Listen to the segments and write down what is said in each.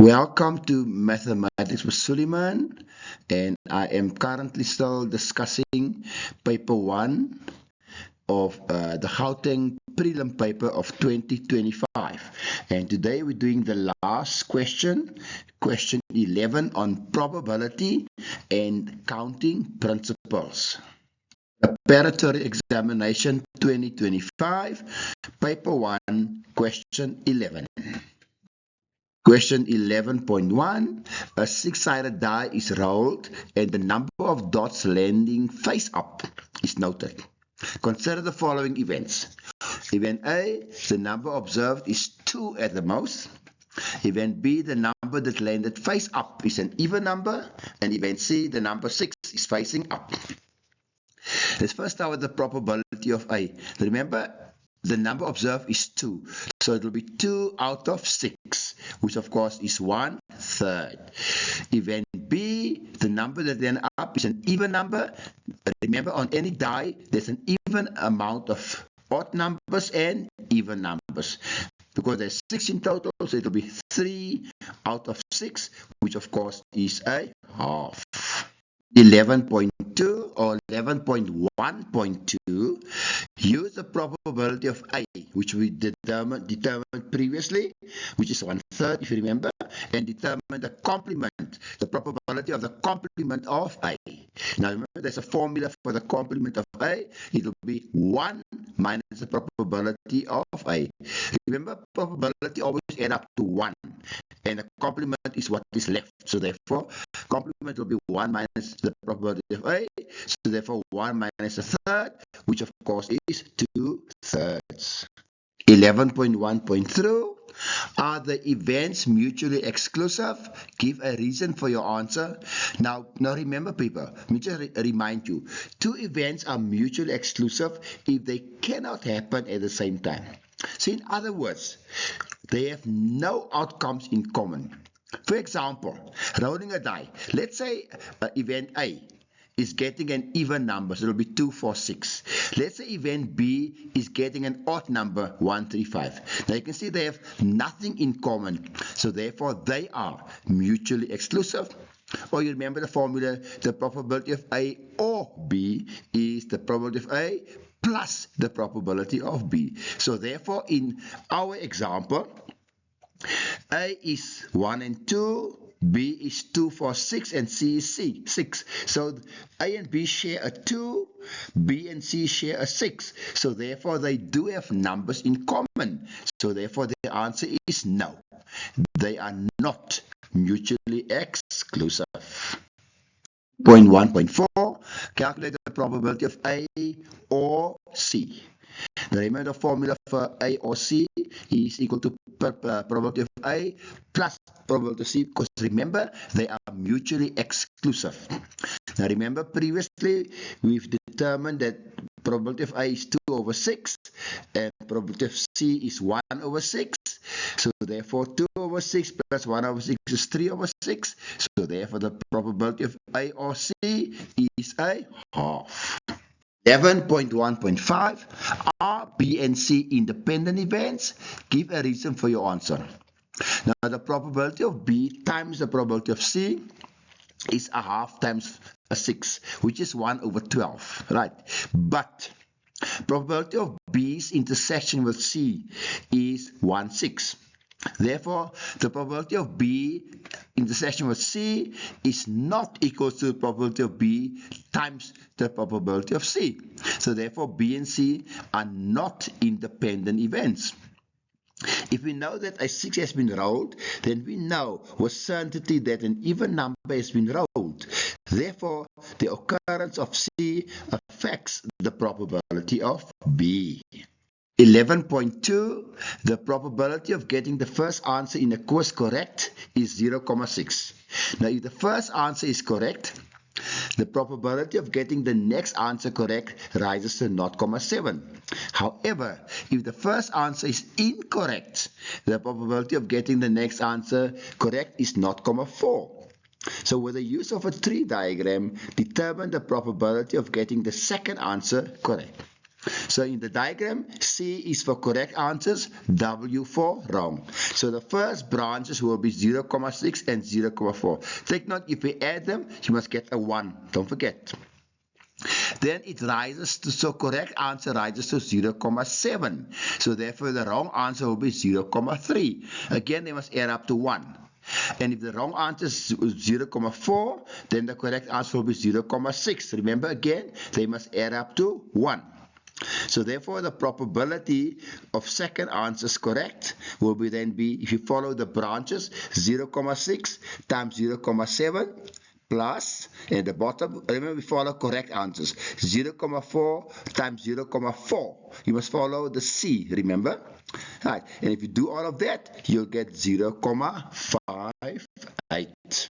Welcome to Mathematics with Suleiman, and I am currently still discussing paper 1 of the Gauteng prelim paper of 2025. And today we're doing the last question, question 11 on probability and counting principles. Preparatory examination 2025, paper 1, question 11. Question 11.1, a six-sided die is rolled and the number of dots landing face up is noted. Consider the following events. Event A, the number observed is 2 at the most. Event B, the number that landed face up is an even number. And event C, the number 6 is facing up. Let's first start with the probability of A. Remember, the number observed is 2. So it will be 2 out of 6, which of course is 1/3. Event B, the number that landed up is an even number. Remember, on any die, there's an even amount of odd numbers and even numbers. Because there's 6 in total, so it will be 3 out of 6, which of course is a half. 11.2 or 11.1.2, use the probability of A, which we determined previously, which is 1/3 if you remember, and determine the complement, the probability of the complement of A. Now remember, there's a formula for the complement of A. It will be 1 minus the probability of A. Remember, probability always add up to 1, and the complement is what is left. So therefore, complement will be 1 minus the probability of A. So therefore, 1 minus a third, which of course is 2/3. 11.1.3, are the events mutually exclusive? Give a reason for your answer. Now remember people, let me just remind you, 2 events are mutually exclusive if they cannot happen at the same time. So in other words, they have no outcomes in common. For example, rolling a die. Let's say event A is getting an even number, so it will be 2, 4, 6. Let's say event B is getting an odd number, 1, 3, 5. Now you can see they have nothing in common, so therefore they are mutually exclusive. Or you remember the formula, the probability of A or B is the probability of A plus the probability of B. So therefore in our example, A is 1 and 2, B is 2, 4, 6, and C is 6. So A and B share a 2, B and C share a 6. So therefore they do have numbers in common. So therefore the answer is no. They are not mutually exclusive. 1.4, calculate the probability of A or C. Now remember, the formula for A or C is equal to probability of A plus probability of C, because remember, they are mutually exclusive. Now remember, previously we've determined that probability of A is 2/6 and probability of C is 1/6. So therefore 2/6 plus 1/6 is 3/6. So therefore the probability of A or C is a half. 11.1.5, are B and C independent events? Give a reason for your answer. Now the probability of B times the probability of C is a half times a 6, which is 1/12, right? But probability of B's intersection with C is 1/6. Therefore, the probability of B intersection with C is not equal to the probability of B times the probability of C. So therefore, B and C are not independent events. If we know that a 6 has been rolled, then we know with certainty that an even number has been rolled. Therefore, the occurrence of C affects the probability of B. 11.2, the probability of getting the first answer in a quiz correct is 0.6. Now if the first answer is correct, the probability of getting the next answer correct rises to 0.7. However, if the first answer is incorrect, the probability of getting the next answer correct is 0.4. So with the use of a tree diagram, determine the probability of getting the second answer correct. So in the diagram, C is for correct answers, W for wrong. So the first branches will be 0,6 and 0,4. Take note, if we add them, you must get a 1. Don't forget. Then it rises to, so correct answer rises to 0,7. So therefore the wrong answer will be 0,3. Again, they must add up to 1. And if the wrong answer is 0,4, then the correct answer will be 0,6. Remember again, they must add up to 1. So therefore the probability of second answers correct will be then be, if you follow the branches, 0,6 times 0,7 plus, and the bottom, remember we follow correct answers, 0,4 times 0,4. You must follow the C, remember? Right, and if you do all of that, you'll get 0,58.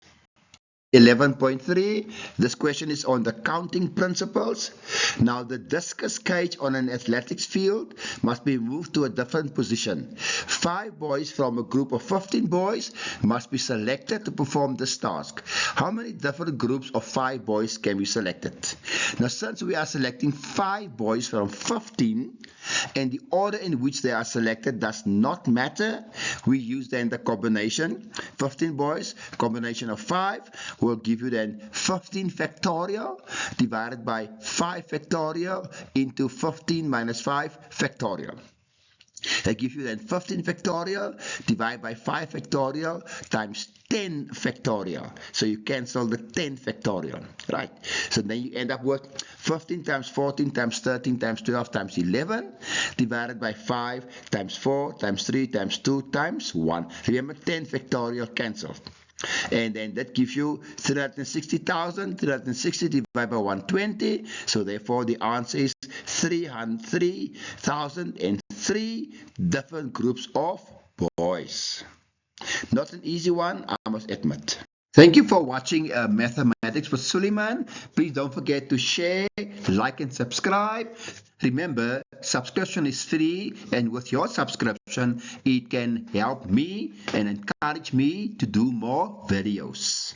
11.3, this question is on the counting principles. Now the discus cage on an athletics field must be moved to a different position. 5 boys from a group of 15 boys must be selected to perform this task. How many different groups of 5 boys can be selected? Now since we are selecting 5 boys from 15 and the order in which they are selected does not matter, we use then the combination. 15 boys, combination of 5 will give you then 15 factorial divided by 5 factorial into 15 minus 5 factorial. That gives you then 15 factorial divided by 5 factorial times 10 factorial. So you cancel the 10 factorial, right? So then you end up with 15 times 14 times 13 times 12 times 11 divided by 5 times 4 times 3 times 2 times 1. Remember, 10 factorial cancelled. And then that gives you 360,000, 360 divided by 120. So therefore the answer is 303,003 different groups of boys. Not an easy one, I must admit. Thank you for watching Mathematics with Suleiman. Please don't forget to share, like and subscribe. Remember, subscription is free, and with your subscription, it can help me and encourage me to do more videos.